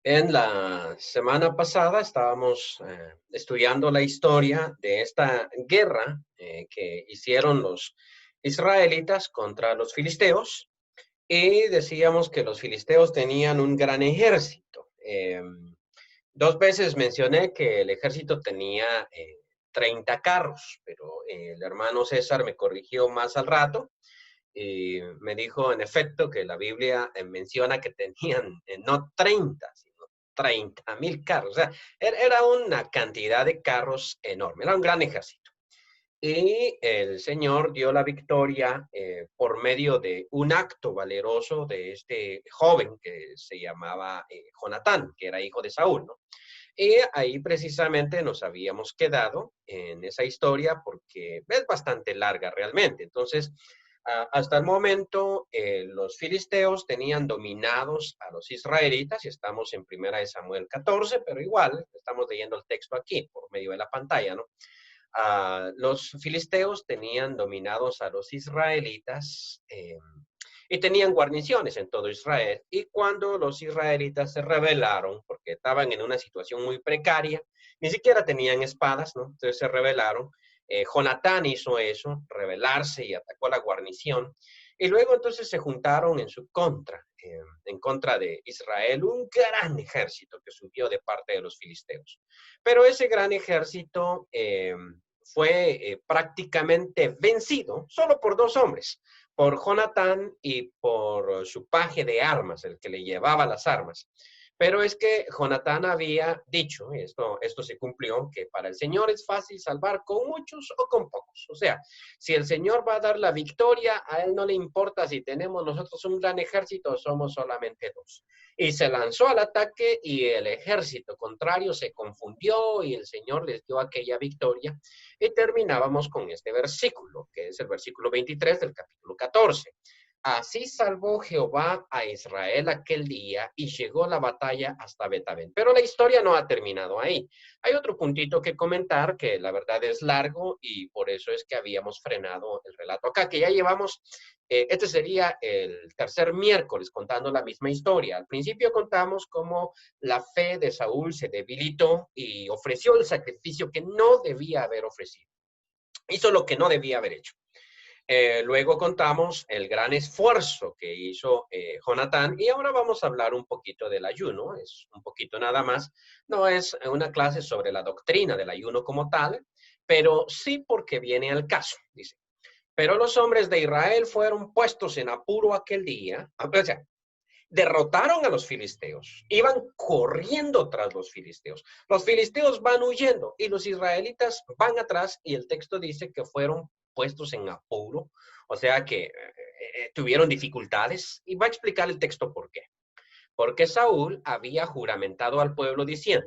En la semana pasada estábamos estudiando la historia de esta guerra que hicieron los israelitas contra los filisteos y decíamos que los filisteos tenían un gran ejército. Dos veces mencioné que el ejército tenía 30 carros, pero el hermano César me corrigió más al rato y me dijo en efecto que la Biblia menciona que tenían no 30, sino 30.000 carros. O sea, era una cantidad de carros enorme, era un gran ejército. Y el Señor dio la victoria por medio de un acto valeroso de este joven que se llamaba Jonatán, que era hijo de Saúl, ¿no? Y ahí precisamente nos habíamos quedado en esa historia porque es bastante larga realmente. Entonces, hasta el momento, los filisteos tenían dominados a los israelitas, y estamos en Primera de Samuel 14, pero igual estamos leyendo el texto aquí por medio de la pantalla, ¿no? Los filisteos tenían dominados a los israelitas y tenían guarniciones en todo Israel. Y cuando los israelitas se rebelaron, porque estaban en una situación muy precaria, ni siquiera tenían espadas, ¿no? Entonces se rebelaron. Jonatán hizo eso, rebelarse y atacó a la guarnición. Y luego entonces se juntaron en contra de Israel, un gran ejército que subió de parte de los filisteos. Pero ese gran ejército fue prácticamente vencido solo por dos hombres, por Jonatán y por su paje de armas, el que le llevaba las armas. Pero es que Jonatán había dicho, y esto se cumplió, que para el Señor es fácil salvar con muchos o con pocos. O sea, si el Señor va a dar la victoria, a Él no le importa si tenemos nosotros un gran ejército o somos solamente dos. Y se lanzó al ataque y el ejército contrario se confundió y el Señor les dio aquella victoria. Y terminábamos con este versículo, que es el versículo 23 del capítulo 14. Así salvó Jehová a Israel aquel día y llegó la batalla hasta Betabel. Pero la historia no ha terminado ahí. Hay otro puntito que comentar que la verdad es largo y por eso es que habíamos frenado el relato acá, que ya llevamos, este sería el tercer miércoles contando la misma historia. Al principio contamos cómo la fe de Saúl se debilitó y ofreció el sacrificio que no debía haber ofrecido. Hizo lo que no debía haber hecho. Luego contamos el gran esfuerzo que hizo Jonatán y ahora vamos a hablar un poquito del ayuno, es un poquito nada más, no es una clase sobre la doctrina del ayuno como tal, pero sí porque viene al caso, dice. Pero los hombres de Israel fueron puestos en apuro aquel día, o sea, derrotaron a los filisteos, iban corriendo tras los filisteos van huyendo y los israelitas van atrás y el texto dice que fueron puestos en apuro, o sea que tuvieron dificultades y va a explicar el texto por qué. Porque Saúl había juramentado al pueblo diciendo,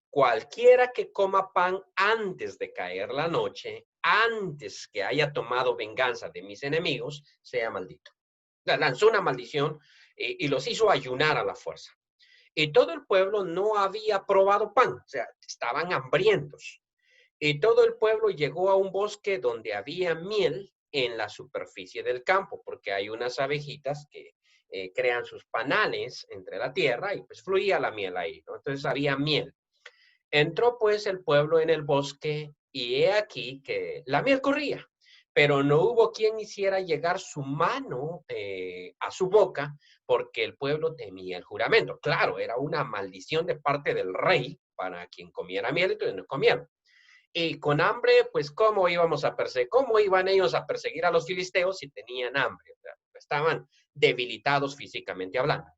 cualquiera que coma pan antes de caer la noche, antes que haya tomado venganza de mis enemigos, sea maldito. Lanzó una maldición y los hizo ayunar a la fuerza. Y todo el pueblo no había probado pan, o sea, estaban hambrientos. Y todo el pueblo llegó a un bosque donde había miel en la superficie del campo, porque hay unas abejitas que crean sus panales entre la tierra y pues fluía la miel ahí, ¿no? Entonces había miel. Entró pues el pueblo en el bosque y he aquí que la miel corría, pero no hubo quien hiciera llegar su mano a su boca porque el pueblo temía el juramento. Claro, era una maldición de parte del rey para quien comiera miel, entonces no comieron. Y con hambre, pues, ¿cómo iban ellos a perseguir a los filisteos si tenían hambre? O sea, estaban debilitados físicamente hablando.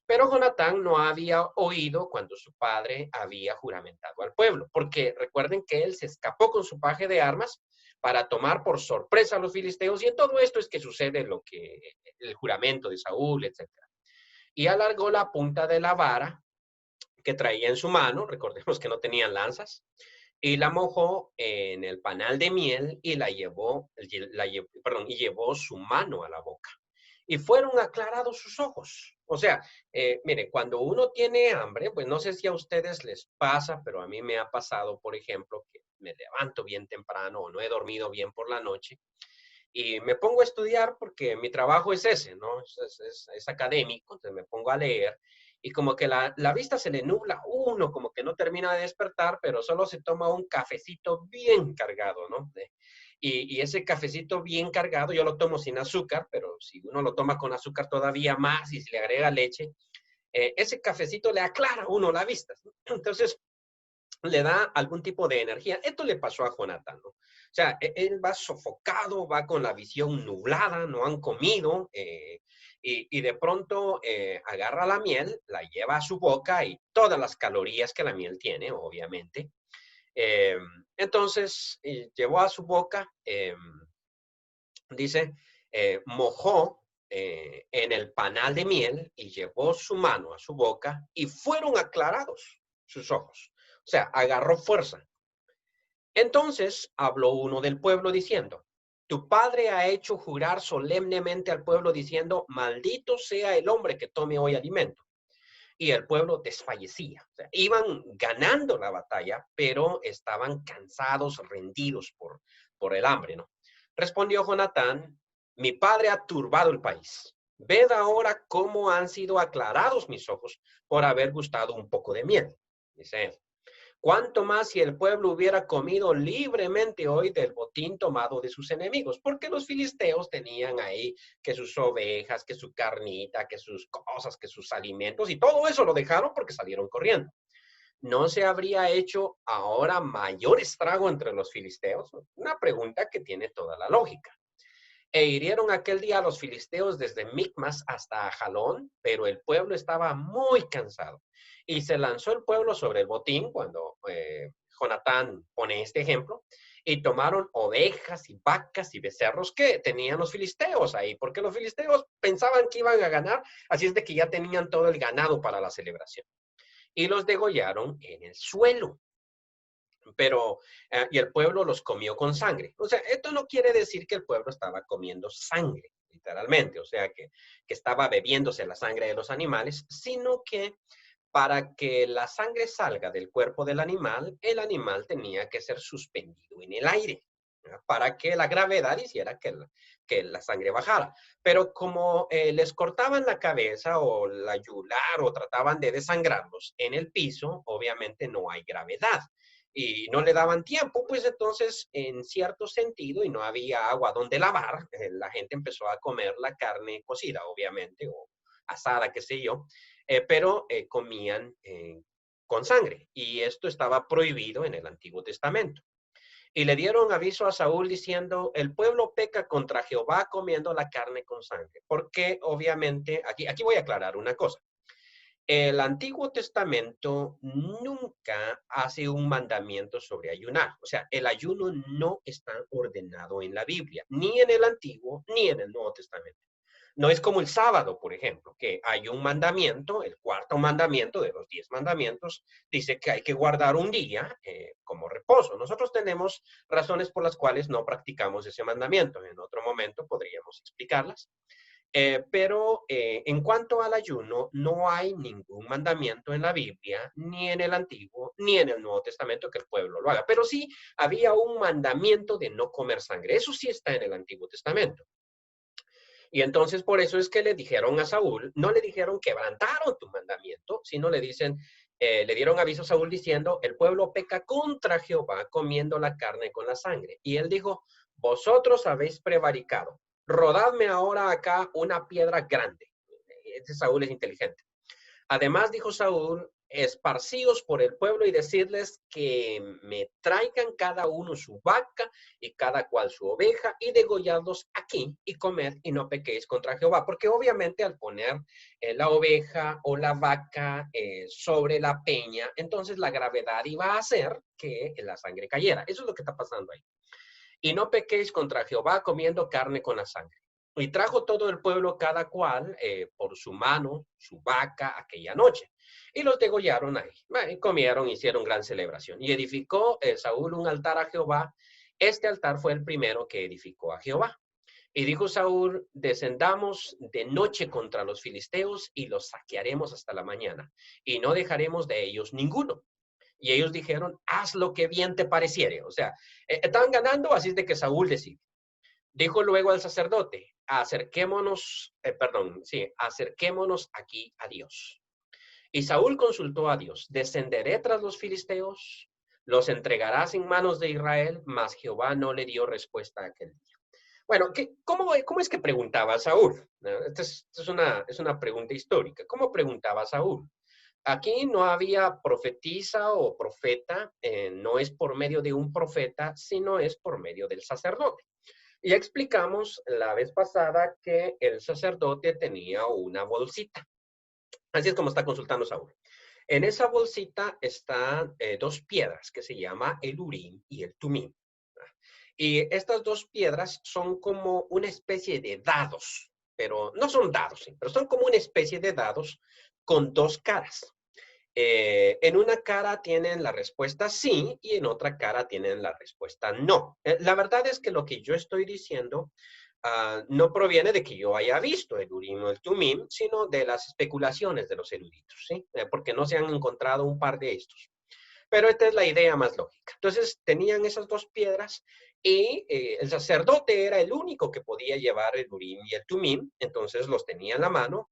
Pero Jonatán no había oído cuando su padre había juramentado al pueblo, porque recuerden que él se escapó con su paje de armas para tomar por sorpresa a los filisteos, y en todo esto es que sucede lo que el juramento de Saúl, etcétera. Y alargó la punta de la vara que traía en su mano, recordemos que no tenían lanzas, y la mojó en el panal de miel y y llevó su mano a la boca. Y fueron aclarados sus ojos. O sea, mire, cuando uno tiene hambre, pues no sé si a ustedes les pasa, pero a mí me ha pasado, por ejemplo, que me levanto bien temprano o no he dormido bien por la noche y me pongo a estudiar porque mi trabajo es ese, ¿no? Es académico, entonces me pongo a leer y como que la vista se le nubla a uno, como que no termina de despertar, pero solo se toma un cafecito bien cargado, ¿no? Y ese cafecito bien cargado, yo lo tomo sin azúcar, pero si uno lo toma con azúcar todavía más y se le agrega leche, ese cafecito le aclara a uno la vista, ¿no? Entonces, le da algún tipo de energía. Esto le pasó a Jonatán, ¿no? O sea, él va sofocado, va con la visión nublada, no han comido, y de pronto agarra la miel, la lleva a su boca y todas las calorías que la miel tiene, obviamente. Eh, entonces, llevó a su boca, dice, mojó en el panal de miel y llevó su mano a su boca y fueron aclarados sus ojos. O sea, agarró fuerza. Entonces habló uno del pueblo diciendo, tu padre ha hecho jurar solemnemente al pueblo diciendo, maldito sea el hombre que tome hoy alimento. Y el pueblo desfallecía. O sea, iban ganando la batalla, pero estaban cansados, rendidos por el hambre, ¿no? Respondió Jonatán, mi padre ha turbado el país. Ved ahora cómo han sido aclarados mis ojos por haber gustado un poco de miel. Dice él. Cuánto más si el pueblo hubiera comido libremente hoy del botín tomado de sus enemigos, porque los filisteos tenían ahí que sus ovejas, que su carnita, que sus cosas, que sus alimentos, y todo eso lo dejaron porque salieron corriendo. ¿No se habría hecho ahora mayor estrago entre los filisteos? Una pregunta que tiene toda la lógica. E hirieron aquel día a los filisteos desde Micmas hasta Jalón, pero el pueblo estaba muy cansado. Y se lanzó el pueblo sobre el botín cuando Jonatán pone este ejemplo, y tomaron ovejas y vacas y becerros que tenían los filisteos ahí, porque los filisteos pensaban que iban a ganar, así es de que ya tenían todo el ganado para la celebración. Y los degollaron en el suelo, pero, y el pueblo los comió con sangre. O sea, esto no quiere decir que el pueblo estaba comiendo sangre, literalmente, o sea, que estaba bebiéndose la sangre de los animales, sino que para que la sangre salga del cuerpo del animal, el animal tenía que ser suspendido en el aire, ¿no? Para que la gravedad hiciera que la sangre bajara. Pero como les cortaban la cabeza o la yugular o trataban de desangrarlos en el piso, obviamente no hay gravedad y no le daban tiempo, pues entonces en cierto sentido y no había agua donde lavar, la gente empezó a comer la carne cocida, obviamente, o asada, qué sé yo, pero comían con sangre y esto estaba prohibido en el Antiguo Testamento. Y le dieron aviso a Saúl diciendo, el pueblo peca contra Jehová comiendo la carne con sangre, porque obviamente, aquí voy a aclarar una cosa. El Antiguo Testamento nunca hace un mandamiento sobre ayunar. O sea, el ayuno no está ordenado en la Biblia, ni en el Antiguo ni en el Nuevo Testamento. No es como el sábado, por ejemplo, que hay un mandamiento, el cuarto mandamiento de los 10 mandamientos, dice que hay que guardar un día como reposo. Nosotros tenemos razones por las cuales no practicamos ese mandamiento. En otro momento podríamos explicarlas. Pero en cuanto al ayuno, no hay ningún mandamiento en la Biblia, ni en el Antiguo, ni en el Nuevo Testamento que el pueblo lo haga. Pero sí había un mandamiento de no comer sangre. Eso sí está en el Antiguo Testamento. Y entonces por eso es que le dijeron a Saúl, no le dijeron quebrantaron tu mandamiento, sino le dicen, le dieron aviso a Saúl diciendo, el pueblo peca contra Jehová comiendo la carne con la sangre. Y él dijo, vosotros habéis prevaricado, rodadme ahora acá una piedra grande. Este Saúl es inteligente. Además, dijo Saúl, esparcidos por el pueblo y decirles que me traigan cada uno su vaca y cada cual su oveja y degolladlos aquí y comed y no pequéis contra Jehová. Porque obviamente al poner la oveja o la vaca sobre la peña, entonces la gravedad iba a hacer que la sangre cayera. Eso es lo que está pasando ahí. Y no pequéis contra Jehová comiendo carne con la sangre. Y trajo todo el pueblo cada cual por su mano, su vaca aquella noche. Y los degollaron ahí. Y comieron, hicieron gran celebración. Y edificó Saúl un altar a Jehová. Este altar fue el primero que edificó a Jehová. Y dijo Saúl, descendamos de noche contra los filisteos y los saquearemos hasta la mañana. Y no dejaremos de ellos ninguno. Y ellos dijeron, haz lo que bien te pareciere. O sea, estaban ganando, así es de que Saúl decide. Dijo luego al sacerdote, acerquémonos aquí a Dios. Y Saúl consultó a Dios, ¿descenderé tras los filisteos? ¿Los entregarás en manos de Israel? Mas Jehová no le dio respuesta a aquel día. Bueno, ¿cómo es que preguntaba Saúl? Esta es una pregunta histórica. ¿Cómo preguntaba Saúl? Aquí no había profetisa o profeta, no es por medio de un profeta, sino es por medio del sacerdote. Y explicamos la vez pasada que el sacerdote tenía una bolsita. Así es como está consultando Saúl. En esa bolsita están dos piedras que se llama el Urim y el Tumim. Y estas dos piedras son como una especie de dados, pero no son dados, sí, pero son como una especie de dados con dos caras. En una cara tienen la respuesta sí y en otra cara tienen la respuesta no. La verdad es que lo que yo estoy diciendo no proviene de que yo haya visto el Urim o el Tumim, sino de las especulaciones de los eruditos, ¿sí? Porque no se han encontrado un par de estos. Pero esta es la idea más lógica. Entonces tenían esas dos piedras y el sacerdote era el único que podía llevar el Urim y el Tumim, entonces los tenía en la mano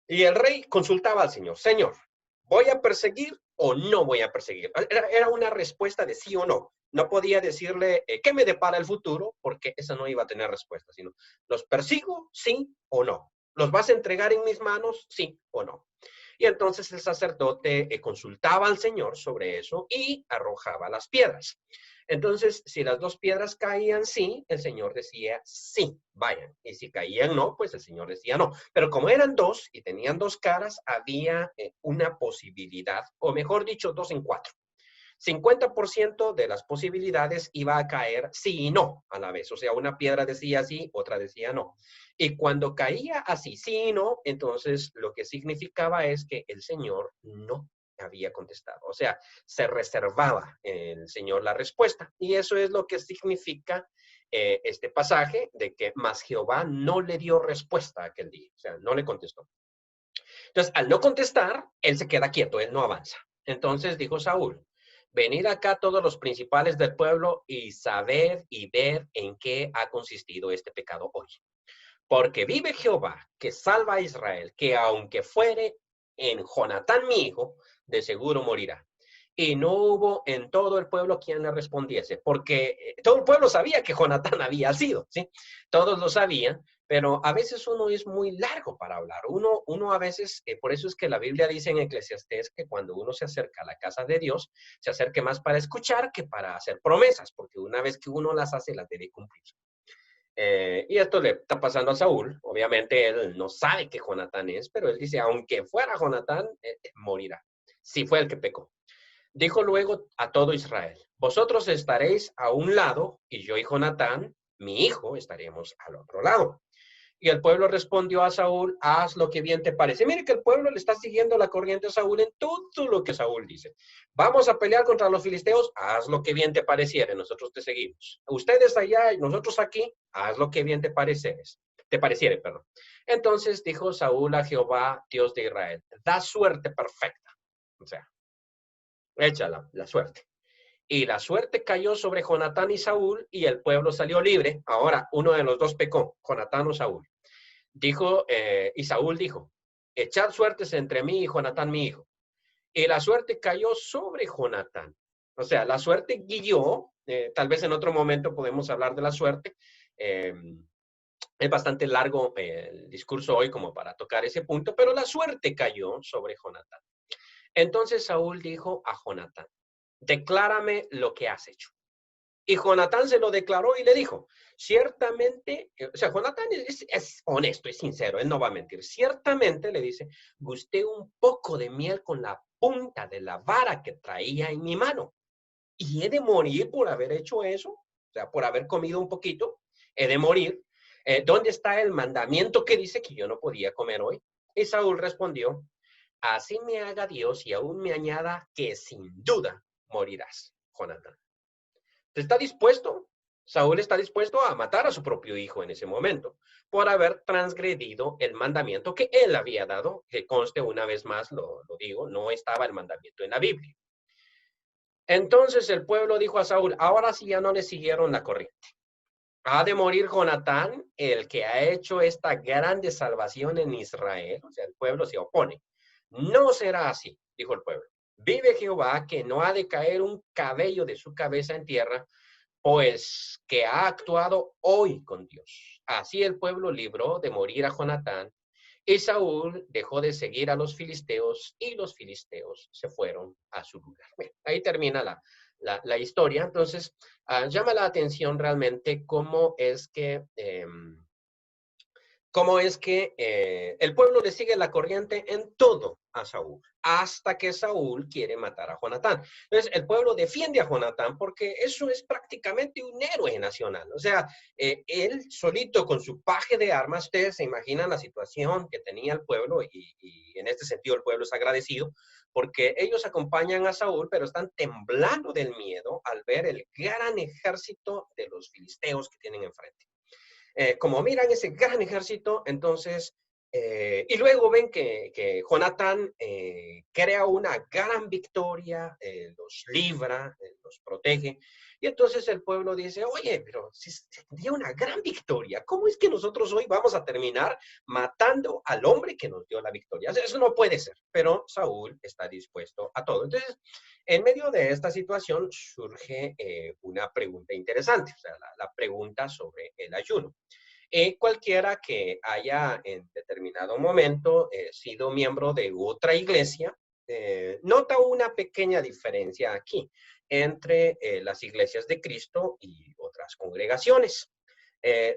y el rey consultaba al Señor, Señor, ¿voy a perseguir o no voy a perseguir? Era una respuesta de sí o no. No podía decirle qué me depara el futuro, porque esa no iba a tener respuesta, sino los persigo, sí o no. ¿Los vas a entregar en mis manos, sí o no? Y entonces el sacerdote consultaba al Señor sobre eso y arrojaba las piedras. Entonces, si las dos piedras caían sí, el Señor decía sí, vayan. Y si caían no, pues el Señor decía no. Pero como eran dos y tenían dos caras, había una posibilidad, o mejor dicho, 2 en 4. 50% de las posibilidades iba a caer sí y no a la vez. O sea, una piedra decía sí, otra decía no. Y cuando caía así sí y no, entonces lo que significaba es que el Señor no había contestado. O sea, se reservaba el Señor la respuesta. Y eso es lo que significa este pasaje de que más Jehová no le dio respuesta aquel día. O sea, no le contestó. Entonces, al no contestar, él se queda quieto, él no avanza. Entonces dijo Saúl, venid acá todos los principales del pueblo y sabed y ver en qué ha consistido este pecado hoy. Porque vive Jehová, que salva a Israel, que aunque fuere en Jonatán mi hijo, de seguro morirá. Y no hubo en todo el pueblo quien le respondiese, porque todo el pueblo sabía que Jonatán había sido, ¿sí? Todos lo sabían, pero a veces uno es muy largo para hablar. Uno a veces, por eso es que la Biblia dice en Eclesiastés que cuando uno se acerca a la casa de Dios, se acerque más para escuchar que para hacer promesas, porque una vez que uno las hace, las debe cumplir. Y esto le está pasando a Saúl. Obviamente él no sabe que Jonatán es, pero él dice, aunque fuera Jonatán, morirá. Si fue el que pecó. Dijo luego a todo Israel, vosotros estaréis a un lado y yo y Jonatán, mi hijo, estaremos al otro lado. Y el pueblo respondió a Saúl, haz lo que bien te parece. Mire que el pueblo le está siguiendo la corriente a Saúl en todo lo que Saúl dice. Vamos a pelear contra los filisteos, haz lo que bien te pareciere, nosotros te seguimos. Ustedes allá y nosotros aquí, haz lo que bien te pareciere, perdón. Entonces dijo Saúl a Jehová, Dios de Israel, da suerte perfecta. O sea, échala, la suerte. Y la suerte cayó sobre Jonatán y Saúl y el pueblo salió libre. Ahora, uno de los dos pecó, Jonatán o Saúl. Y Saúl dijo, echad suertes entre mí y Jonatán mi hijo. Y la suerte cayó sobre Jonatán. O sea, la suerte guió, tal vez en otro momento podemos hablar de la suerte. Es bastante largo el discurso hoy como para tocar ese punto, pero la suerte cayó sobre Jonatán. Entonces Saúl dijo a Jonatán, declárame lo que has hecho. Y Jonatán se lo declaró y le dijo, ciertamente, o sea, Jonatán es honesto, es sincero, él no va a mentir. Ciertamente le dice, gusté un poco de miel con la punta de la vara que traía en mi mano. Y he de morir por haber hecho eso, o sea, por haber comido un poquito, he de morir. ¿Dónde está el mandamiento que dice que yo no podía comer hoy? Y Saúl respondió, así me haga Dios y aún me añada que sin duda morirás, Jonatán. Está dispuesto, Saúl está dispuesto a matar a su propio hijo en ese momento por haber transgredido el mandamiento que él había dado, que conste una vez más, lo digo, no estaba el mandamiento en la Biblia. Entonces el pueblo dijo a Saúl, ahora sí ya no le siguieron la corriente. Ha de morir Jonatán, el que ha hecho esta grande salvación en Israel, o sea, el pueblo se opone. No será así, dijo el pueblo. Vive Jehová, que no ha de caer un cabello de su cabeza en tierra, pues que ha actuado hoy con Dios. Así el pueblo libró de morir a Jonatán, y Saúl dejó de seguir a los filisteos, y los filisteos se fueron a su lugar. Bueno, ahí termina la historia. Entonces, llama la atención realmente cómo es que el pueblo le sigue la corriente en todo a Saúl, hasta que Saúl quiere matar a Jonatán. Entonces, el pueblo defiende a Jonatán porque eso es prácticamente un héroe nacional. O sea, él solito con su paje de armas, ustedes se imaginan la situación que tenía el pueblo y en este sentido el pueblo es agradecido porque ellos acompañan a Saúl, pero están temblando del miedo al ver el gran ejército de los filisteos que tienen enfrente. Como miran ese gran ejército, entonces, y luego ven que Jonatán crea una gran victoria, los libra, los protege, y entonces el pueblo dice, oye, pero si sería una gran victoria, ¿cómo es que nosotros hoy vamos a terminar matando al hombre que nos dio la victoria? Eso no puede ser, pero Saúl está dispuesto a todo. Entonces, en medio de esta situación surge una pregunta interesante, o sea, la pregunta sobre el ayuno. Cualquiera que haya en determinado momento sido miembro de otra iglesia, nota una pequeña diferencia aquí entre las iglesias de Cristo y otras congregaciones.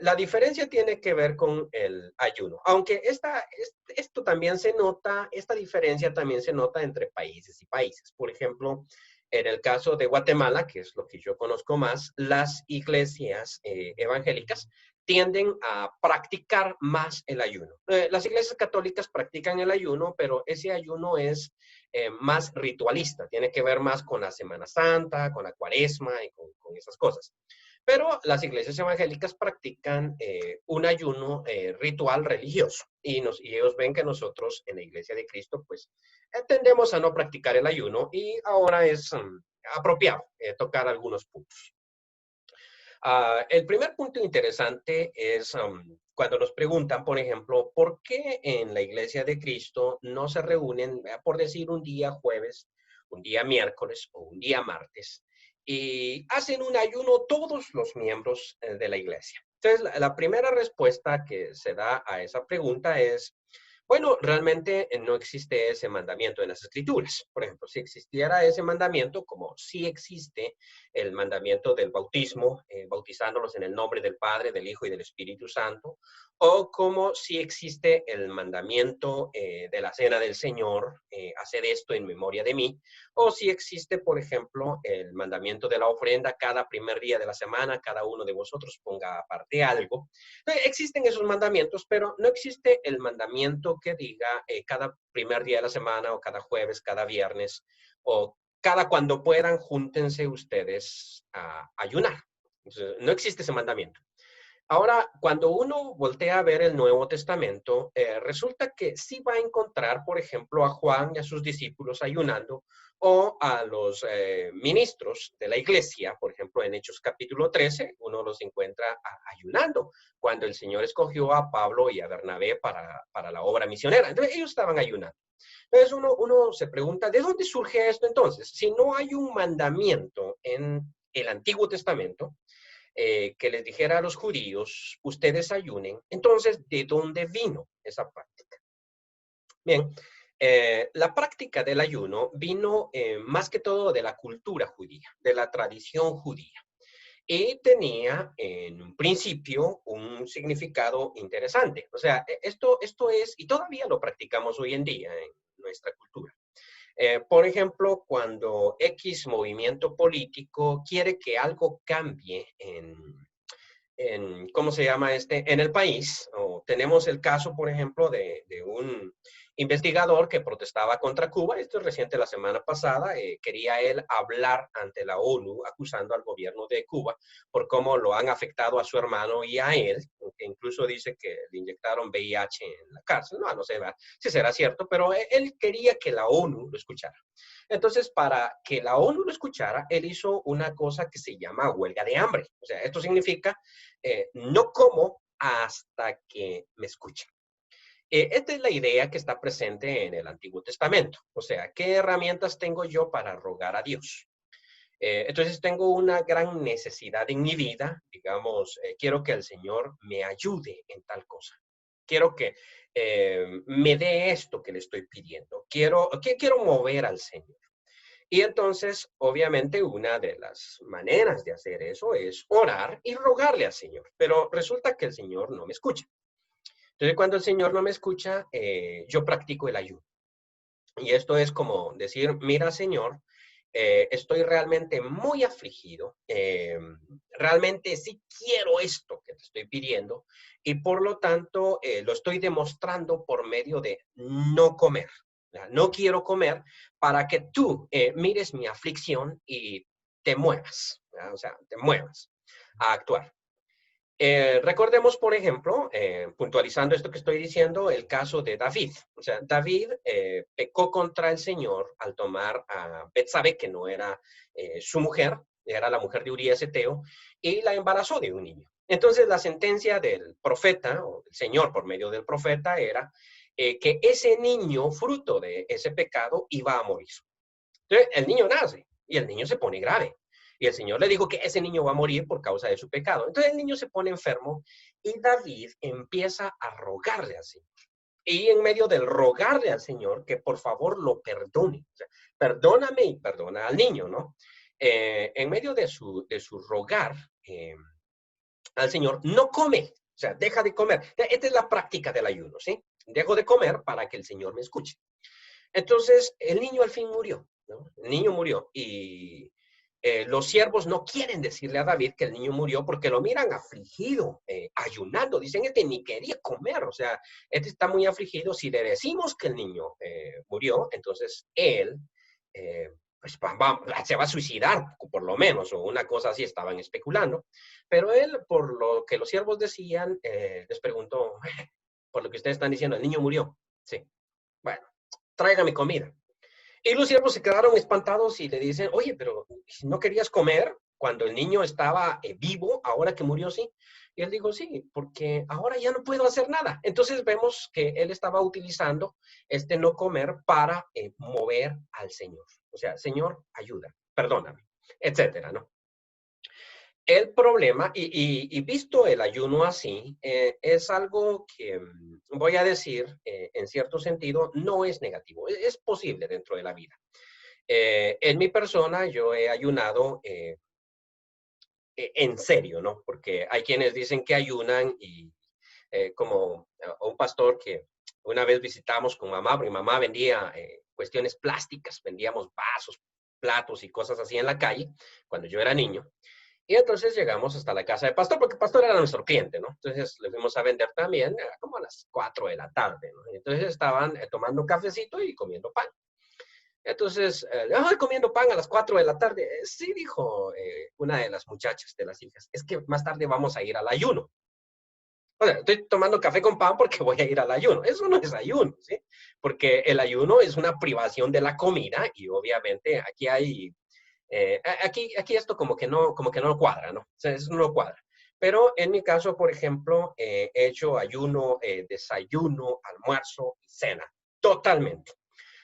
La diferencia tiene que ver con el ayuno, aunque esto también se nota, esta diferencia también se nota entre países y países. Por ejemplo, en el caso de Guatemala, que es lo que yo conozco más, las iglesias evangélicas tienden a practicar más el ayuno. Las iglesias católicas practican el ayuno, pero ese ayuno es más ritualista, tiene que ver más con la Semana Santa, con la Cuaresma y con esas cosas. Pero las iglesias evangélicas practican un ayuno ritual religioso y ellos ven que nosotros en la iglesia de Cristo pues tendemos a no practicar el ayuno y ahora es apropiado tocar algunos puntos. El primer punto interesante es cuando nos preguntan, por ejemplo, ¿por qué en la iglesia de Cristo no se reúnen, por decir, un día jueves, un día miércoles o un día martes y hacen un ayuno todos los miembros de la iglesia? Entonces, la primera respuesta que se da a esa pregunta es, bueno, realmente no existe ese mandamiento en las escrituras. Por ejemplo, si existiera ese mandamiento, como sí existe el mandamiento del bautismo, bautizándolos en el nombre del Padre, del Hijo y del Espíritu Santo, o como si existe el mandamiento de la Cena del Señor, haced esto en memoria de mí, o si existe, por ejemplo, el mandamiento de la ofrenda, cada primer día de la semana, cada uno de vosotros ponga aparte algo. Existen esos mandamientos, pero no existe el mandamiento que diga cada primer día de la semana o cada jueves, cada viernes o cada cuando puedan, júntense ustedes a ayunar. Entonces, no existe ese mandamiento. Ahora, cuando uno voltea a ver el Nuevo Testamento, resulta que sí va a encontrar, por ejemplo, a Juan y a sus discípulos ayunando, o a los ministros de la iglesia, por ejemplo, en Hechos capítulo 13, uno los encuentra ayunando, cuando el Señor escogió a Pablo y a Bernabé para la obra misionera. Entonces, ellos estaban ayunando. Entonces, uno se pregunta, ¿de dónde surge esto entonces? Si no hay un mandamiento en el Antiguo Testamento, que les dijera a los judíos, ustedes ayunen, entonces, ¿de dónde vino esa práctica? Bien, la práctica del ayuno vino más que todo de la cultura judía, de la tradición judía. Y tenía en un principio un significado interesante. O sea, esto es, y todavía lo practicamos hoy en día en nuestra cultura. Por ejemplo, cuando X movimiento político quiere que algo cambie ¿cómo se llama en el país? O tenemos el caso, por ejemplo, de un investigador que protestaba contra Cuba. Esto es reciente, la semana pasada. Quería él hablar ante la ONU acusando al gobierno de Cuba por cómo lo han afectado a su hermano y a él, que incluso dice que le inyectaron VIH en la cárcel. No sé si será cierto, pero él quería que la ONU lo escuchara. Entonces, para que la ONU lo escuchara, él hizo una cosa que se llama huelga de hambre. O sea, esto significa no como hasta que me escuchen. Esta es la idea que está presente en el Antiguo Testamento. O sea, ¿qué herramientas tengo yo para rogar a Dios? Entonces tengo una gran necesidad en mi vida, digamos, quiero que el Señor me ayude en tal cosa. Quiero que me dé esto que le estoy pidiendo. Quiero mover al Señor. Y entonces, obviamente, una de las maneras de hacer eso es orar y rogarle al Señor. Pero resulta que el Señor no me escucha. Entonces, cuando el Señor no me escucha, yo practico el ayuno. Y esto es como decir, mira, Señor, estoy realmente muy afligido, realmente sí quiero esto que te estoy pidiendo y por lo tanto lo estoy demostrando por medio de no comer. ¿Ya? No quiero comer para que tú mires mi aflicción y te muevas, ¿ya? O sea, te muevas a actuar. Recordemos, por ejemplo, puntualizando esto que estoy diciendo, el caso de David. O sea, David pecó contra el Señor al tomar a Betsabé, que no era su mujer, era la mujer de Urías Eteo, y la embarazó de un niño. Entonces, la sentencia del profeta, o del Señor por medio del profeta, era que ese niño, fruto de ese pecado, iba a morir. Entonces, el niño nace y el niño se pone grave. Y el Señor le dijo que ese niño va a morir por causa de su pecado. Entonces el niño se pone enfermo y David empieza a rogarle al Señor. Y en medio del rogarle al Señor que por favor lo perdone. O sea, perdóname y perdona al niño, ¿no? En medio de su rogar al Señor, no come. O sea, deja de comer. Esta es la práctica del ayuno, ¿sí? Dejo de comer para que el Señor me escuche. Entonces, el niño al fin murió, ¿no? El niño murió y los siervos no quieren decirle a David que el niño murió porque lo miran afligido, ayunando. Dicen, este ni quería comer, o sea, este está muy afligido. Si le decimos que el niño murió, entonces él pues se va a suicidar, por lo menos, o una cosa así estaban especulando. Pero él, por lo que los siervos decían, les preguntó, por lo que ustedes están diciendo, el niño murió. Sí, bueno, tráigame comida. Y los siervos se quedaron espantados y le dicen, oye, pero si no querías comer cuando el niño estaba vivo, ahora que murió, sí. Y él dijo, sí, porque ahora ya no puedo hacer nada. Entonces vemos que él estaba utilizando este no comer para mover al Señor. O sea, Señor, ayuda, perdóname, etcétera, ¿no? El problema, y visto el ayuno así, es algo que voy a decir, en cierto sentido, no es negativo, es posible dentro de la vida. En mi persona, yo he ayunado en serio, ¿no? Porque hay quienes dicen que ayunan y como un pastor que una vez visitamos con mamá, mi mamá vendía cuestiones plásticas, vendíamos vasos, platos y cosas así en la calle cuando yo era niño. Y entonces llegamos hasta la casa de pastor, porque pastor era nuestro cliente, ¿no? Entonces le fuimos a vender también, era como a las 4 de la tarde, ¿no? Y entonces estaban tomando un cafecito y comiendo pan. Entonces, comiendo pan a las 4 de la tarde. Sí, dijo una de las muchachas, de las hijas, es que más tarde vamos a ir al ayuno. O sea, estoy tomando café con pan porque voy a ir al ayuno. Eso no es ayuno, ¿sí? Porque el ayuno es una privación de la comida y obviamente aquí hay aquí esto como que no cuadra, ¿no? O sea, eso no cuadra. Pero en mi caso, por ejemplo, he hecho ayuno, desayuno, almuerzo y cena. Totalmente.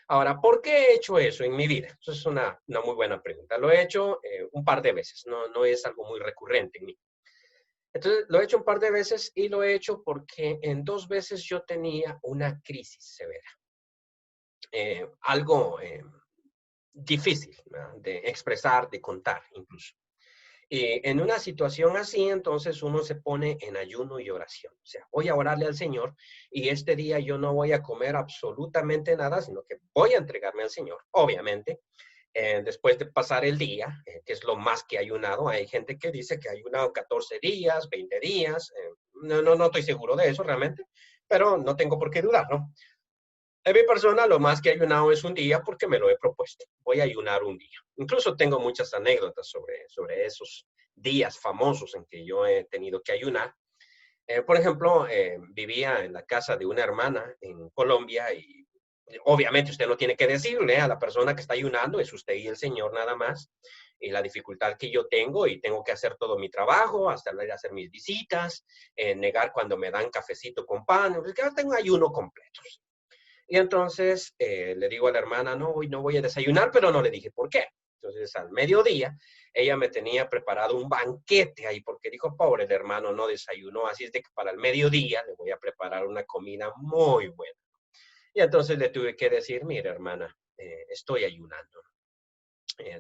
Ahora, ¿por qué he hecho eso en mi vida? Eso es una muy buena pregunta. Lo he hecho un par de veces, no es algo muy recurrente en mí. Entonces, lo he hecho un par de veces y lo he hecho porque en dos veces yo tenía una crisis severa. Algo difícil, ¿verdad? De expresar, de contar incluso. Y en una situación así, entonces uno se pone en ayuno y oración. O sea, voy a orarle al Señor y este día yo no voy a comer absolutamente nada, sino que voy a entregarme al Señor, obviamente. Después de pasar el día, que es lo más que he ayunado, hay gente que dice que ha ayunado 14 días, 20 días. No estoy seguro de eso realmente, pero no tengo por qué dudar, ¿no? En mi persona, lo más que he ayunado es un día porque me lo he propuesto. Voy a ayunar un día. Incluso tengo muchas anécdotas sobre esos días famosos en que yo he tenido que ayunar. Por ejemplo, vivía en la casa de una hermana en Colombia y Obviamente usted no tiene que decirle a la persona que está ayunando, es usted y el Señor nada más, y la dificultad que yo tengo y tengo que hacer todo mi trabajo, hasta ir a hacer mis visitas, negar cuando me dan cafecito con pan, porque yo tengo ayuno completo. Y entonces le digo a la hermana, no, hoy no voy a desayunar, pero no le dije por qué. Entonces al mediodía ella me tenía preparado un banquete ahí porque dijo, pobre el hermano no desayunó, así es de que para el mediodía le voy a preparar una comida muy buena. Y entonces le tuve que decir, mira hermana, estoy ayunando,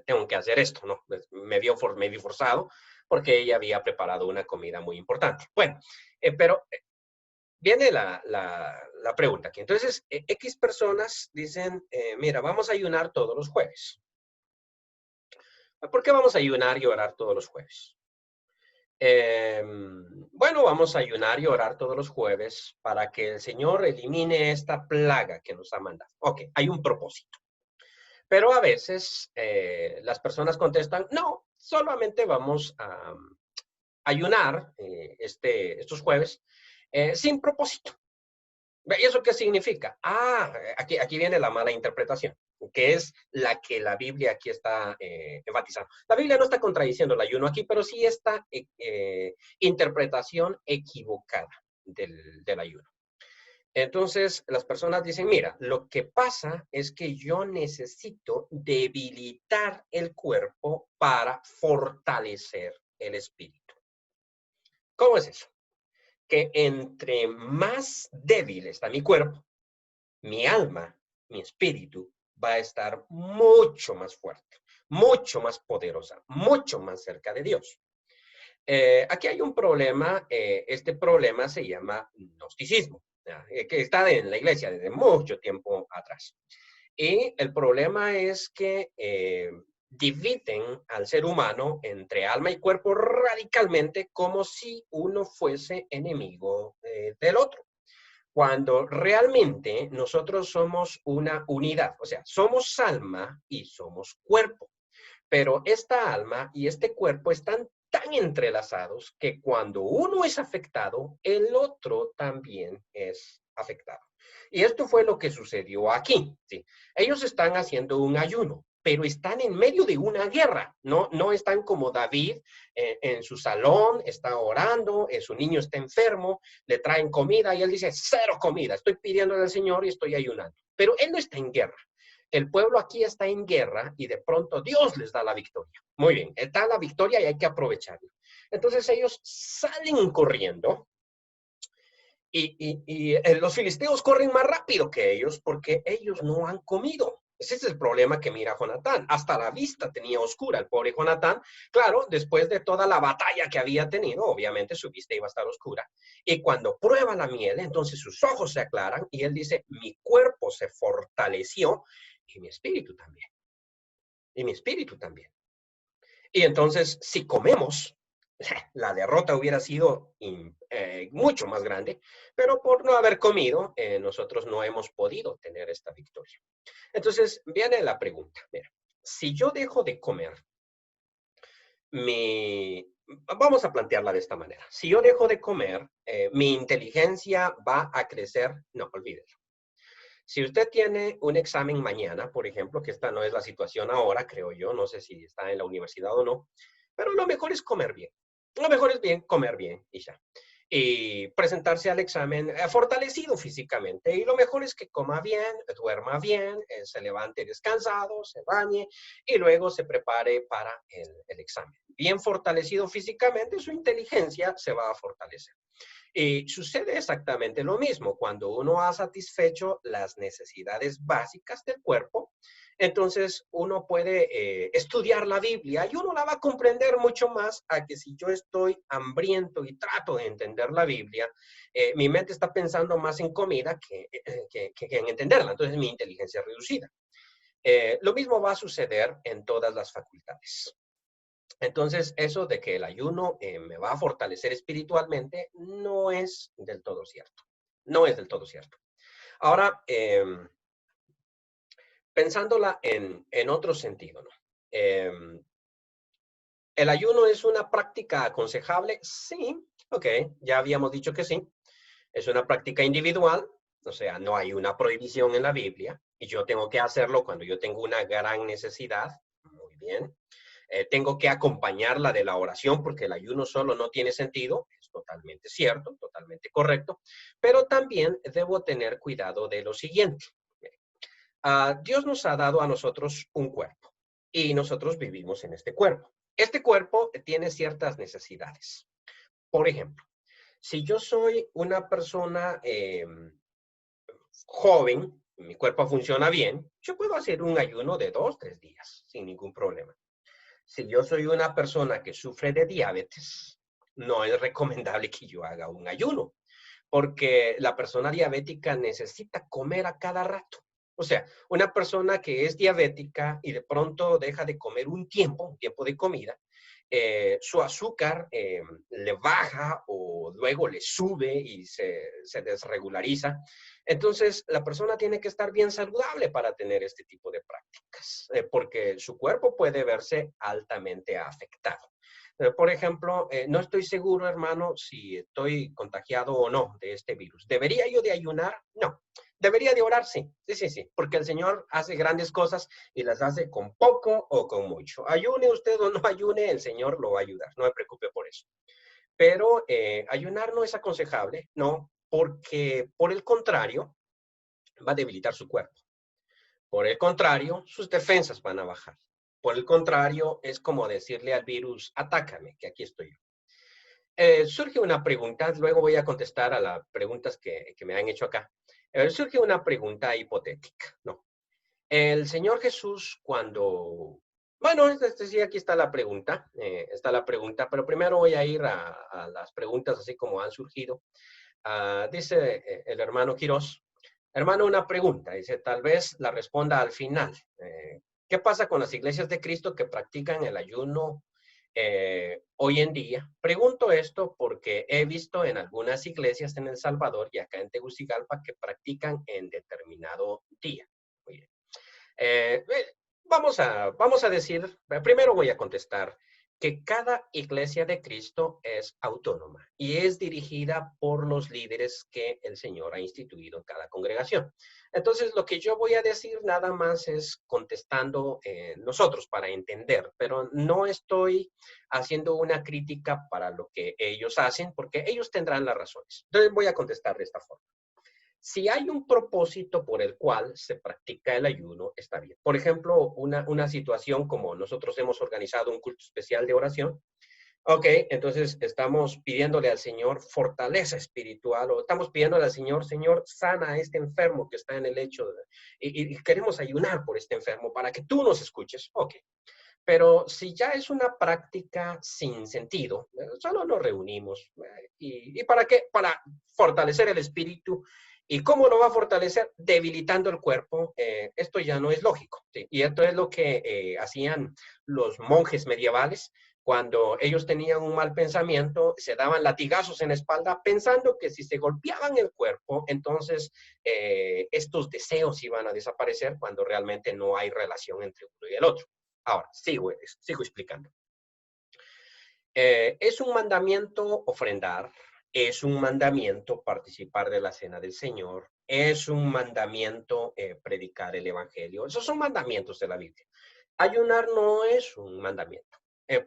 tengo que hacer esto, ¿no? Pues, me vi forzado porque ella había preparado una comida muy importante. Bueno, pero viene la pregunta aquí. Entonces, X personas dicen, mira, vamos a ayunar todos los jueves. ¿Por qué vamos a ayunar y orar todos los jueves? Bueno, vamos a ayunar y orar todos los jueves para que el Señor elimine esta plaga que nos ha mandado. Ok, hay un propósito. Pero a veces las personas contestan, no, solamente vamos a ayunar estos jueves sin propósito. ¿Y eso qué significa? Aquí viene la mala interpretación, que es la que la Biblia aquí está enfatizando. La Biblia no está contradiciendo el ayuno aquí, pero sí esta interpretación equivocada del ayuno. Entonces, las personas dicen, mira, lo que pasa es que yo necesito debilitar el cuerpo para fortalecer el espíritu. ¿Cómo es eso? Que entre más débil está mi cuerpo, mi alma, mi espíritu va a estar mucho más fuerte, mucho más poderosa, mucho más cerca de Dios. Aquí hay un problema, este problema se llama gnosticismo, que está en la iglesia desde mucho tiempo atrás. Y el problema es que dividen al ser humano entre alma y cuerpo radicalmente como si uno fuese enemigo del otro cuando realmente nosotros somos una unidad, o sea, somos alma y somos cuerpo, pero esta alma y este cuerpo están tan entrelazados que cuando uno es afectado, el otro también es afectado. Y esto fue lo que sucedió aquí. ¿Sí? Ellos están haciendo un ayuno, pero están en medio de una guerra. No están como David en su salón, está orando, su niño está enfermo, le traen comida y él dice, cero comida, estoy pidiendo al Señor y estoy ayunando. Pero él no está en guerra. El pueblo aquí está en guerra y de pronto Dios les da la victoria. Muy bien, está la victoria y hay que aprovecharla. Entonces ellos salen corriendo y los filisteos corren más rápido que ellos porque ellos no han comido. Ese es el problema que mira Jonatán. Hasta la vista tenía oscura el pobre Jonatán. Claro, después de toda la batalla que había tenido, obviamente su vista iba a estar oscura. Y cuando prueba la miel, entonces sus ojos se aclaran y él dice, mi cuerpo se fortaleció y mi espíritu también. Y mi espíritu también. Y entonces, si comemos, la derrota hubiera sido mucho más grande, pero por no haber comido, nosotros no hemos podido tener esta victoria. Entonces, viene la pregunta. Mira, si yo dejo de comer, vamos a plantearla de esta manera. Si yo dejo de comer, mi inteligencia va a crecer. No, olvídelo. Si usted tiene un examen mañana, por ejemplo, que esta no es la situación ahora, creo yo, no sé si está en la universidad o no, pero lo mejor es comer bien. Lo mejor es bien comer bien y ya. Y presentarse al examen fortalecido físicamente. Y lo mejor es que coma bien, duerma bien, se levante descansado, se bañe y luego se prepare para el examen. Bien fortalecido físicamente, su inteligencia se va a fortalecer. Y sucede exactamente lo mismo. Cuando uno ha satisfecho las necesidades básicas del cuerpo, entonces uno puede estudiar la Biblia y uno la va a comprender mucho más a que si yo estoy hambriento y trato de entender la Biblia, mi mente está pensando más en comida que en entenderla. Entonces mi inteligencia es reducida. Lo mismo va a suceder en todas las facultades. Entonces, eso de que el ayuno me va a fortalecer espiritualmente no es del todo cierto. No es del todo cierto. Ahora, pensándola en otro sentido, ¿no? ¿El ayuno es una práctica aconsejable? Sí, ok, ya habíamos dicho que sí. Es una práctica individual o sea, no hay una prohibición en la Biblia y yo tengo que hacerlo cuando yo tengo una gran necesidad. Muy bien. Tengo que acompañarla de la oración porque el ayuno solo no tiene sentido. Es totalmente cierto, totalmente correcto. Pero también debo tener cuidado de lo siguiente. Dios nos ha dado a nosotros un cuerpo y nosotros vivimos en este cuerpo. Este cuerpo tiene ciertas necesidades. Por ejemplo, si yo soy una persona joven, mi cuerpo funciona bien, yo puedo hacer un ayuno de 2, 3 días sin ningún problema. Si yo soy una persona que sufre de diabetes, no es recomendable que yo haga un ayuno, porque la persona diabética necesita comer a cada rato. O sea, una persona que es diabética y de pronto deja de comer un tiempo de comida, su azúcar le baja o luego le sube y se desregulariza. Entonces, la persona tiene que estar bien saludable para tener este tipo de prácticas, porque su cuerpo puede verse altamente afectado. Por ejemplo, no estoy seguro, hermano, si estoy contagiado o no de este virus. ¿Debería yo de ayunar? No. ¿Debería de orar? Sí. Sí, sí, sí. Porque el Señor hace grandes cosas y las hace con poco o con mucho. Ayune usted o no ayune, el Señor lo va a ayudar. No me preocupe por eso. Pero ayunar no es aconsejable, no, porque por el contrario, va a debilitar su cuerpo. Por el contrario, sus defensas van a bajar. Por el contrario, es como decirle al virus, atácame, que aquí estoy yo. Surge una pregunta, luego voy a contestar a las preguntas que me han hecho acá. Surge una pregunta hipotética, ¿no? El Señor Jesús cuando... Bueno, sí, aquí está la pregunta, pero primero voy a ir a las preguntas así como han surgido. Dice el hermano Quirós, hermano, una pregunta, dice, tal vez la responda al final. ¿Qué pasa con las iglesias de Cristo que practican el ayuno hoy en día? Pregunto esto porque he visto en algunas iglesias en El Salvador y acá en Tegucigalpa que practican en determinado día. Muy bien. Vamos a decir, primero voy a contestar que cada iglesia de Cristo es autónoma y es dirigida por los líderes que el Señor ha instituido en cada congregación. Entonces, lo que yo voy a decir nada más es contestando nosotros para entender, pero no estoy haciendo una crítica para lo que ellos hacen, porque ellos tendrán las razones. Entonces, voy a contestar de esta forma. Si hay un propósito por el cual se practica el ayuno, está bien. Por ejemplo, una situación como nosotros hemos organizado un culto especial de oración. Ok, entonces estamos pidiéndole al Señor fortaleza espiritual o estamos pidiéndole al Señor, Señor, sana a este enfermo que está en el lecho y queremos ayunar por este enfermo para que tú nos escuches. Ok, pero si ya es una práctica sin sentido, solo nos reunimos. ¿Y para qué? Para fortalecer el espíritu. ¿Y cómo lo va a fortalecer? Debilitando el cuerpo. Esto ya no es lógico. ¿Sí? Y esto es lo que hacían los monjes medievales. Cuando ellos tenían un mal pensamiento, se daban latigazos en la espalda pensando que si se golpeaban el cuerpo, entonces estos deseos iban a desaparecer cuando realmente no hay relación entre uno y el otro. Ahora, sigo explicando. Es un mandamiento ofrendar, es un mandamiento participar de la cena del Señor, es un mandamiento predicar el Evangelio. Esos son mandamientos de la Biblia. Ayunar no es un mandamiento.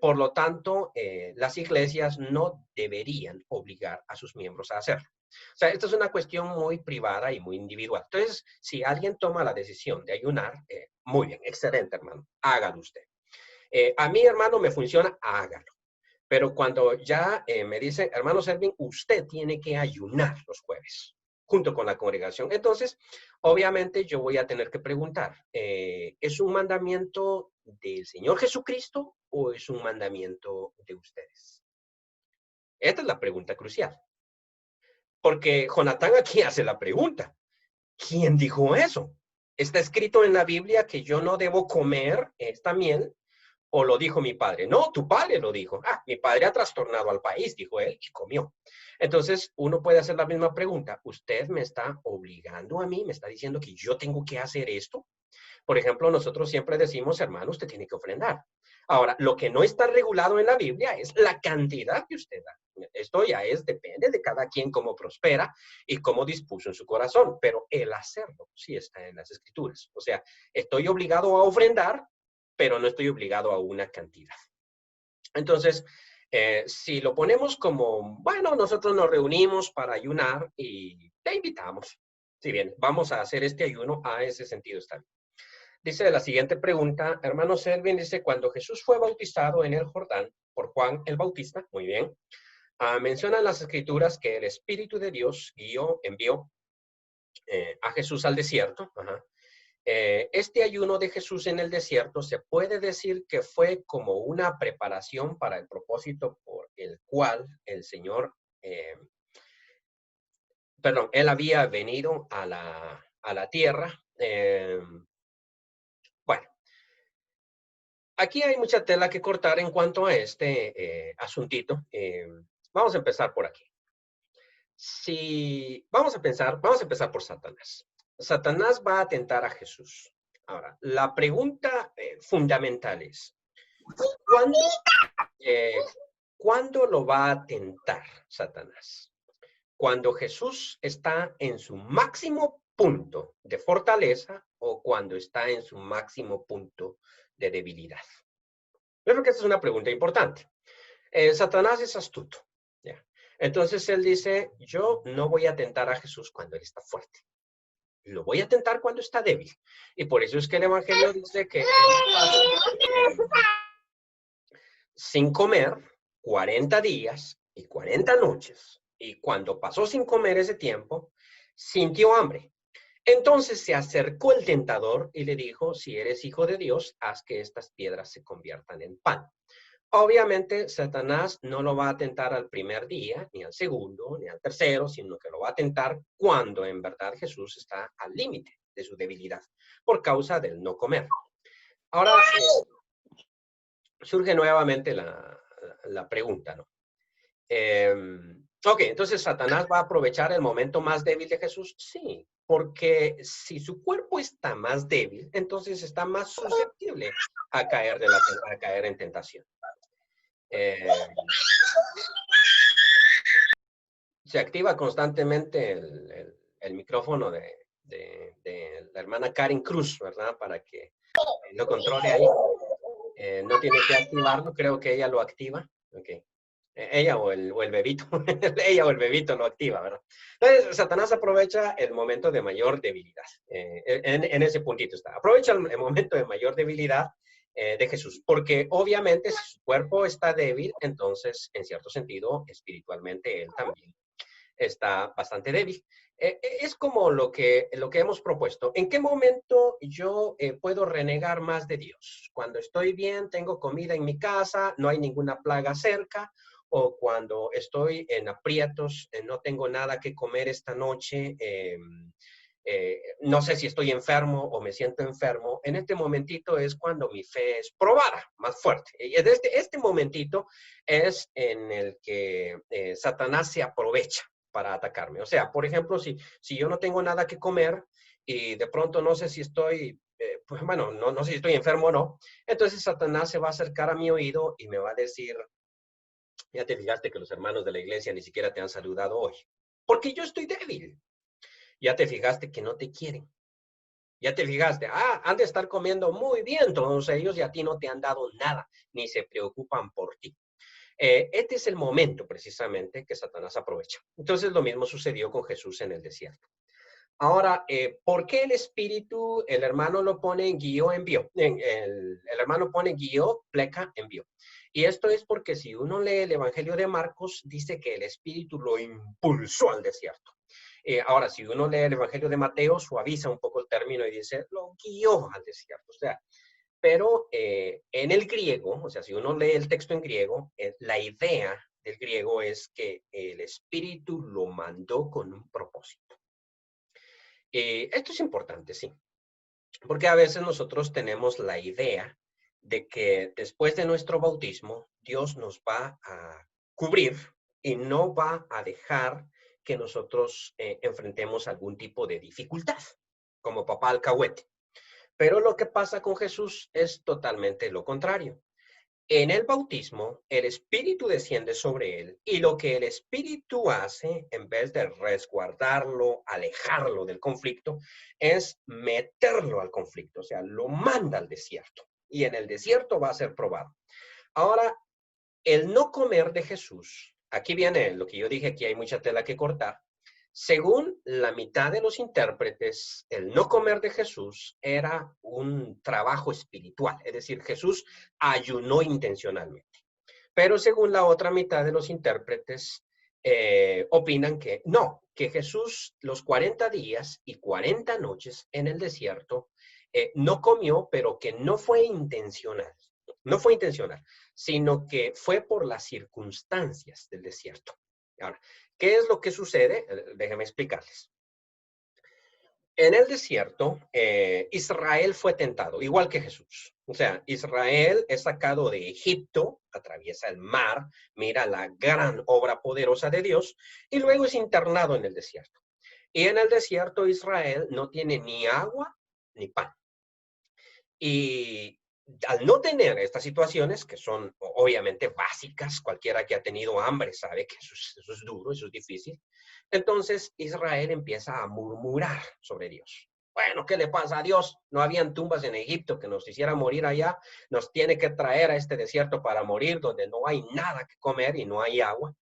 Por lo tanto, las iglesias no deberían obligar a sus miembros a hacerlo. O sea, esto es una cuestión muy privada y muy individual. Entonces, si alguien toma la decisión de ayunar, muy bien, excelente, hermano, hágalo usted. A mí, hermano, me funciona, hágalo. Pero cuando ya me dice, hermano Servin, usted tiene que ayunar los jueves junto con la congregación. Entonces, obviamente yo voy a tener que preguntar, ¿es un mandamiento del Señor Jesucristo o es un mandamiento de ustedes? Esta es la pregunta crucial. Porque Jonatán aquí hace la pregunta. ¿Quién dijo eso? ¿Está escrito en la Biblia que yo no debo comer esta miel? ¿O lo dijo mi padre? No, tu padre lo dijo. Mi padre ha trastornado al país, dijo él, y comió. Entonces, uno puede hacer la misma pregunta. ¿Usted me está obligando a mí? ¿Me está diciendo que yo tengo que hacer esto? Por ejemplo, nosotros siempre decimos, hermano, usted tiene que ofrendar. Ahora, lo que no está regulado en la Biblia es la cantidad que usted da. Esto ya depende de cada quien cómo prospera y cómo dispuso en su corazón, pero el hacerlo sí está en las Escrituras. O sea, estoy obligado a ofrendar, pero no estoy obligado a una cantidad. Entonces, si lo ponemos como, bueno, nosotros nos reunimos para ayunar y te invitamos. Si bien, vamos a hacer este ayuno, a ese sentido está bien. Dice la siguiente pregunta, hermano Selvin, dice, cuando Jesús fue bautizado en el Jordán por Juan el Bautista, muy bien, mencionan las Escrituras que el Espíritu de Dios envió a Jesús al desierto. Ajá. Este ayuno de Jesús en el desierto se puede decir que fue como una preparación para el propósito por el cual el Señor, él había venido a la tierra. Bueno, aquí hay mucha tela que cortar en cuanto a este asuntito. Vamos a empezar por aquí. Vamos a empezar por Satanás. Satanás va a tentar a Jesús. Ahora, la pregunta fundamental es, ¿cuándo, eh, ¿cuándo lo va a tentar Satanás? ¿Cuando Jesús está en su máximo punto de fortaleza o cuando está en su máximo punto de debilidad? Yo creo que esta es una pregunta importante. Satanás es astuto. ¿Ya? Entonces él dice, yo no voy a tentar a Jesús cuando él está fuerte. Lo voy a tentar cuando está débil. Y por eso es que el Evangelio dice que él pasó sin comer 40 días y 40 noches. Y cuando pasó sin comer ese tiempo, sintió hambre. Entonces se acercó el tentador y le dijo, si eres hijo de Dios, haz que estas piedras se conviertan en pan. Obviamente, Satanás no lo va a tentar al primer día, ni al segundo, ni al tercero, sino que lo va a tentar cuando en verdad Jesús está al límite de su debilidad, por causa del no comer. Ahora, surge nuevamente la pregunta, ¿no? Ok, entonces Satanás va a aprovechar el momento más débil de Jesús. Sí, porque si su cuerpo está más débil, entonces está más susceptible a caer, a caer en tentación. Se activa constantemente el micrófono de la hermana Karen Cruz, ¿verdad? Para que lo controle ahí. No tiene que activarlo, creo que ella lo activa. Okay. Ella o el bebito, ella o el bebito lo activa, ¿verdad? Entonces, Satanás aprovecha el momento de mayor debilidad. En ese puntito está. Aprovecha el momento de mayor debilidad de Jesús, porque obviamente si su cuerpo está débil, entonces, en cierto sentido, espiritualmente él también está bastante débil. Es como lo que hemos propuesto. ¿En qué momento yo puedo renegar más de Dios? Cuando estoy bien, tengo comida en mi casa, no hay ninguna plaga cerca, o cuando estoy en aprietos, no tengo nada que comer esta noche, no sé si estoy enfermo o me siento enfermo. En este momentito es cuando mi fe es probada, más fuerte. Y desde este momentito es en el que Satanás se aprovecha para atacarme. O sea, por ejemplo, si yo no tengo nada que comer y de pronto no sé si estoy, pues bueno, no sé si estoy enfermo o no, entonces Satanás se va a acercar a mi oído y me va a decir, ya te fijaste que los hermanos de la iglesia ni siquiera te han saludado hoy, porque yo estoy débil. Ya te fijaste que no te quieren. Ya te fijaste, han de estar comiendo muy bien todos ellos y a ti no te han dado nada, ni se preocupan por ti. Este es el momento precisamente que Satanás aprovecha. Entonces lo mismo sucedió con Jesús en el desierto. Ahora, ¿por qué el Espíritu, el hermano lo pone en guío, envió? El hermano pone guío, pleca, envió. Y esto es porque si uno lee el Evangelio de Marcos, dice que el Espíritu lo impulsó al desierto. Ahora, si uno lee el Evangelio de Mateo, suaviza un poco el término y dice, lo guió al desierto. O sea, pero en el griego, o sea, si uno lee el texto en griego, la idea del griego es que el Espíritu lo mandó con un propósito. Esto es importante, sí, porque a veces nosotros tenemos la idea de que después de nuestro bautismo, Dios nos va a cubrir y no va a dejar que nosotros enfrentemos algún tipo de dificultad, como papá alcahuete. Pero lo que pasa con Jesús es totalmente lo contrario. En el bautismo, el Espíritu desciende sobre él y lo que el Espíritu hace, en vez de resguardarlo, alejarlo del conflicto, es meterlo al conflicto, o sea, lo manda al desierto y en el desierto va a ser probado. Ahora, el no comer de Jesús, aquí viene lo que yo dije, aquí hay mucha tela que cortar. Según la mitad de los intérpretes, el no comer de Jesús era un trabajo espiritual, es decir, Jesús ayunó intencionalmente. Pero según la otra mitad de los intérpretes, opinan que no, que Jesús los 40 días y 40 noches en el desierto no comió, pero que no fue intencional. No fue intencional, sino que fue por las circunstancias del desierto. Ahora, ¿qué es lo que sucede? Déjenme explicarles. En el desierto, Israel fue tentado, igual que Jesús. O sea, Israel es sacado de Egipto, atraviesa el mar, mira la gran obra poderosa de Dios, y luego es internado en el desierto. Y en el desierto Israel no tiene ni agua ni pan. Y al no tener estas situaciones, que son obviamente básicas, cualquiera que ha tenido hambre sabe que eso es duro, eso es difícil, entonces Israel empieza a murmurar sobre Dios. Bueno, ¿qué le pasa a Dios? No habían tumbas en Egipto que nos hiciera morir allá, nos tiene que traer a este desierto para morir, donde no hay nada que comer y no hay agua.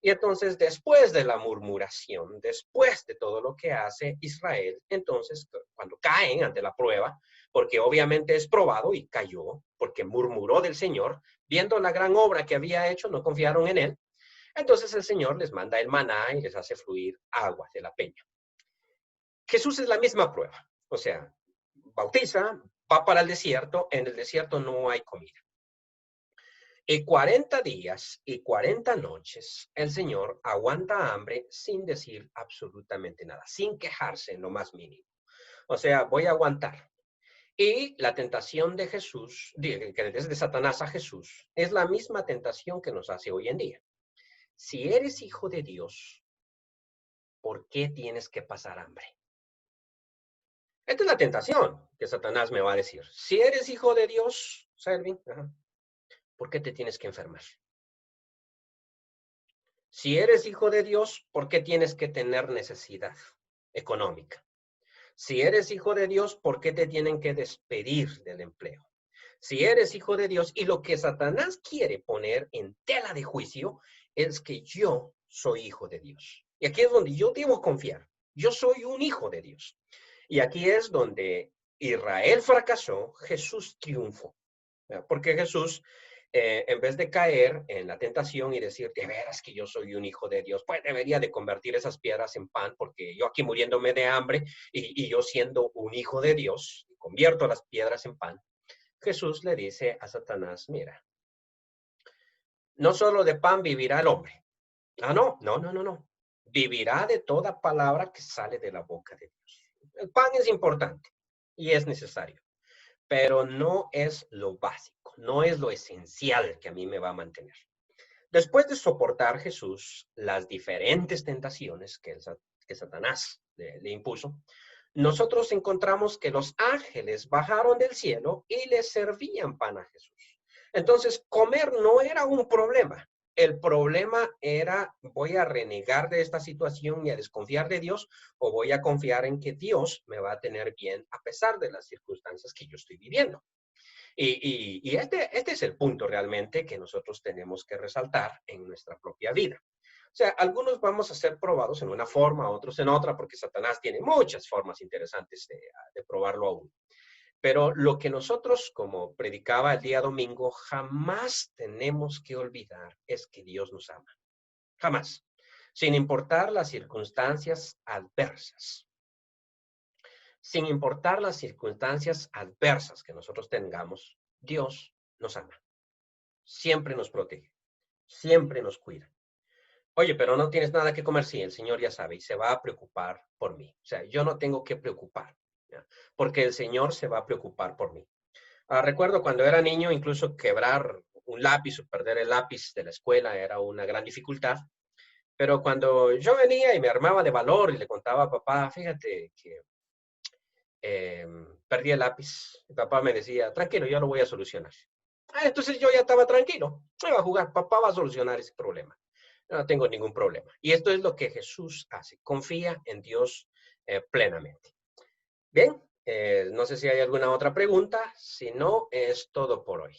Y entonces, después de la murmuración, después de todo lo que hace Israel, entonces, cuando caen ante la prueba, porque obviamente es probado y cayó, porque murmuró del Señor, viendo la gran obra que había hecho, no confiaron en él. Entonces el Señor les manda el maná y les hace fluir agua de la peña. Jesús es la misma prueba, o sea, bautiza, va para el desierto, en el desierto no hay comida. Y 40 días y 40 noches el Señor aguanta hambre sin decir absolutamente nada, sin quejarse en lo más mínimo. O sea, voy a aguantar. Y la tentación de Jesús, que es de Satanás a Jesús, es la misma tentación que nos hace hoy en día. Si eres hijo de Dios, ¿por qué tienes que pasar hambre? Esta es la tentación que Satanás me va a decir. Si eres hijo de Dios, Selvin, ¿por qué te tienes que enfermar? Si eres hijo de Dios, ¿por qué tienes que tener necesidad económica? Si eres hijo de Dios, ¿por qué te tienen que despedir del empleo? Si eres hijo de Dios, y lo que Satanás quiere poner en tela de juicio es que yo soy hijo de Dios. Y aquí es donde yo debo confiar. Yo soy un hijo de Dios. Y aquí es donde Israel fracasó, Jesús triunfó. Porque Jesús, en vez de caer en la tentación y decir, de veras que yo soy un hijo de Dios, pues debería de convertir esas piedras en pan, porque yo aquí muriéndome de hambre y yo siendo un hijo de Dios, convierto las piedras en pan. Jesús le dice a Satanás, mira, no solo de pan vivirá el hombre. Ah, no, no, no, no, no. Vivirá de toda palabra que sale de la boca de Dios. El pan es importante y es necesario, pero no es lo básico, no es lo esencial que a mí me va a mantener. Después de soportar Jesús las diferentes tentaciones que Satanás le impuso, nosotros encontramos que los ángeles bajaron del cielo y le servían pan a Jesús. Entonces, comer no era un problema. El problema era, ¿voy a renegar de esta situación y a desconfiar de Dios o voy a confiar en que Dios me va a tener bien a pesar de las circunstancias que yo estoy viviendo? Y este es el punto realmente que nosotros tenemos que resaltar en nuestra propia vida. O sea, algunos vamos a ser probados en una forma, otros en otra, porque Satanás tiene muchas formas interesantes de probarlo aún. Pero lo que nosotros, como predicaba el día domingo, jamás tenemos que olvidar es que Dios nos ama. Jamás. Sin importar las circunstancias adversas. Sin importar las circunstancias adversas que nosotros tengamos, Dios nos ama. Siempre nos protege. Siempre nos cuida. Oye, pero no tienes nada que comer. Sí, el Señor ya sabe y se va a preocupar por mí. O sea, yo no tengo que preocupar, ¿ya? Porque el Señor se va a preocupar por mí. Recuerdo cuando era niño, incluso quebrar un lápiz o perder el lápiz de la escuela era una gran dificultad. Pero cuando yo venía y me armaba de valor y le contaba a papá, fíjate que perdí el lápiz, mi papá me decía, tranquilo, yo lo voy a solucionar. Entonces yo ya estaba tranquilo. Me va a jugar, papá va a solucionar ese problema. No tengo ningún problema. Y esto es lo que Jesús hace. Confía en Dios plenamente. Bien, no sé si hay alguna otra pregunta. Si no, es todo por hoy.